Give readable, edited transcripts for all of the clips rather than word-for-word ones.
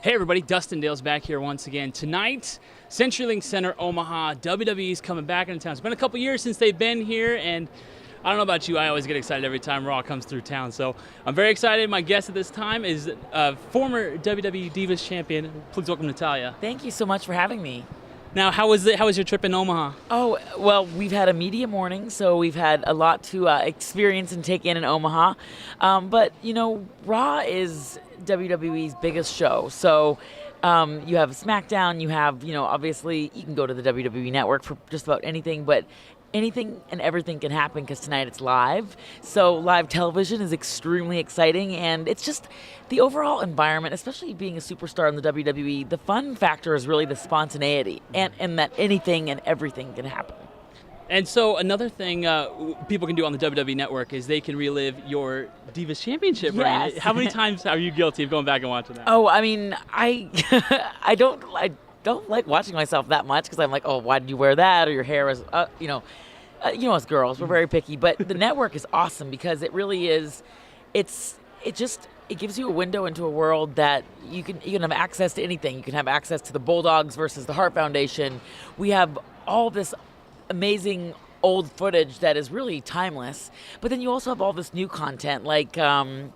Hey everybody, Dustin Dale's back here once again. Tonight, CenturyLink Center, Omaha, WWE's coming back into town. It's been a couple years since they've been here, and I don't know about you, I always get excited every time Raw comes through town. So I'm very excited. My guest at this time is former WWE Divas Champion. Please welcome Natalya. Thank you so much for having me. Now, how was your trip in Omaha? Oh, well, we've had a media morning, so we've had a lot to experience and take in Omaha. But, you know, Raw is WWE's biggest show. So you have SmackDown, you have, obviously you can go to the WWE Network for just about anything, but anything and everything can happen because tonight it's live. So live television is extremely exciting, and it's just the overall environment, especially being a superstar in the WWE, the fun factor is really the spontaneity and that anything and everything can happen. And so another thing people can do on the WWE Network is they can relive your Divas Championship reign. Yes. How many times are you guilty of going back and watching that? Oh, I mean, I don't like watching myself that much because I'm like, oh, why did you wear that? Or your hair is, us girls, we're very picky. But the network is awesome because it really is, it gives you a window into a world that you can have access to anything. You can have access to the Bulldogs versus the Hart Foundation. We have all this amazing old footage that is really timeless. But then you also have all this new content like, the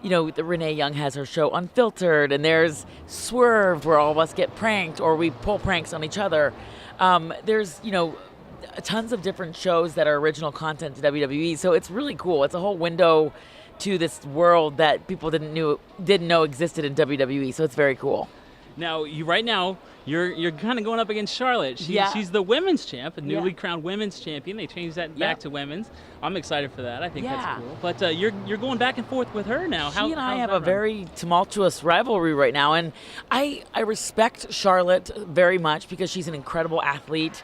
Renee Young has her show Unfiltered, and there's Swerve where all of us get pranked or we pull pranks on each other. There's, tons of different shows that are original content to WWE. So it's really cool. It's a whole window to this world that people didn't know existed in WWE. So it's very cool. Now, you're kind of going up against Charlotte. She's the women's champ, a newly crowned women's champion. They changed that back to women's. I'm excited for that. I think that's cool. But you're going back and forth with her now. She and I have a very tumultuous rivalry right now, and I respect Charlotte very much because she's an incredible athlete.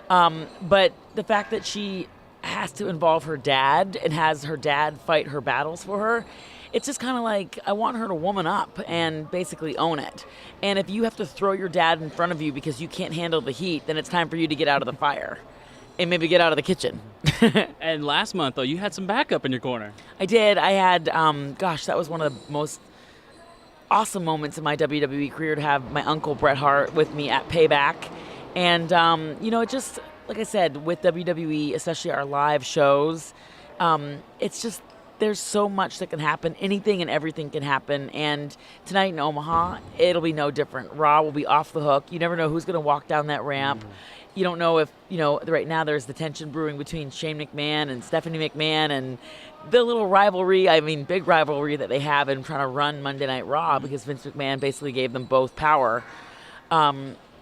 But the fact that she has to involve her dad and has her dad fight her battles for her, it's just kind of like, I want her to woman up and basically own it. And if you have to throw your dad in front of you because you can't handle the heat, then it's time for you to get out of the fire and maybe get out of the kitchen. And last month, though, you had some backup in your corner. I did. I had, that was one of the most awesome moments in my WWE career to have my uncle Bret Hart with me at Payback. And, it just, like I said, with WWE, especially our live shows, it's just, there's so much that can happen. Anything and everything can happen. And tonight in Omaha, it'll be no different. Raw will be off the hook. You never know who's going to walk down that ramp. You don't know if, right now there's the tension brewing between Shane McMahon and Stephanie McMahon and the little rivalry, big rivalry that they have in trying to run Monday Night Raw because Vince McMahon basically gave them both power.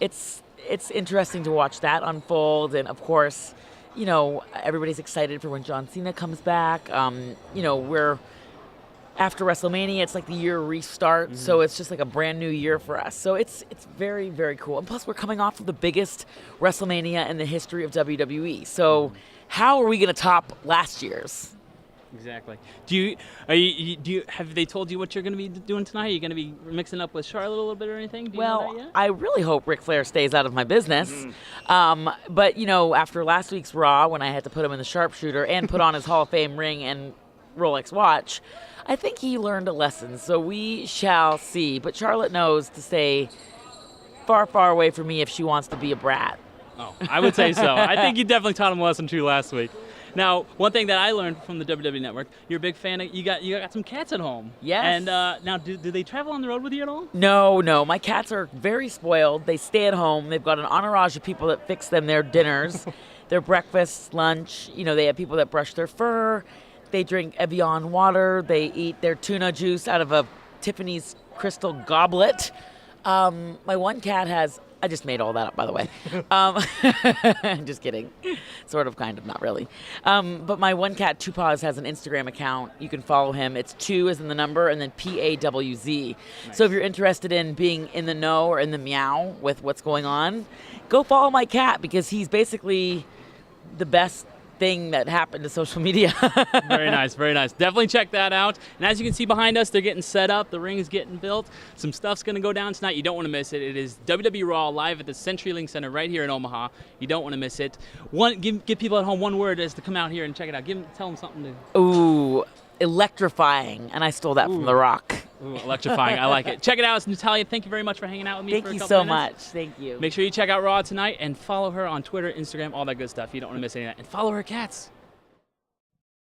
It's interesting to watch that unfold. And, of course, everybody's excited for when John Cena comes back. We're after WrestleMania, it's like the year restart, so it's just like a brand new year for us. So it's very, very cool. And plus, we're coming off of the biggest WrestleMania in the history of WWE. So how are we going to top last year's? Exactly. Have they told you what you're going to be doing tonight? Are you going to be mixing up with Charlotte a little bit or anything? Do you know that yet? I really hope Ric Flair stays out of my business. But, after last week's Raw, when I had to put him in the sharpshooter and put on his Hall of Fame ring and Rolex watch, I think he learned a lesson. So we shall see. But Charlotte knows to stay far, far away from me if she wants to be a brat. Oh, I would say so. I think you definitely taught him a lesson too last week. Now, one thing that I learned from the WWE Network, you're a big fan of, you got some cats at home. Yes. And now, do they travel on the road with you at all? No. My cats are very spoiled. They stay at home. They've got an entourage of people that fix them their dinners, their breakfast, lunch. They have people that brush their fur. They drink Evian water. They eat their tuna juice out of a Tiffany's crystal goblet. My one cat has... I just made all that up, by the way. Just kidding. Sort of, kind of, not really. But my one cat, Two Paws, has an Instagram account. You can follow him. It's 2 as in the number and then PAWZ. Nice. So if you're interested in being in the know or in the meow with what's going on, go follow my cat because he's basically the best thing that happened to social media. Very nice, very nice. Definitely check that out. And as you can see behind us, they're getting set up. The ring is getting built. Some stuff's going to go down tonight. You don't want to miss it. It is WWE Raw live at the CenturyLink Center right here in Omaha. You don't want to miss it. Give people at home one word as to come out here and check it out. Tell them something to... Ooh, electrifying, and I stole that from The Rock. Ooh, electrifying. I like it. Check it out. It's Natalya. Thank you very much for hanging out with me. Thank for a you couple so minutes. much. Thank you. Make sure you check out Raw tonight and follow her on Twitter, Instagram, all that good stuff. You don't want to miss any of that. And follow her cats.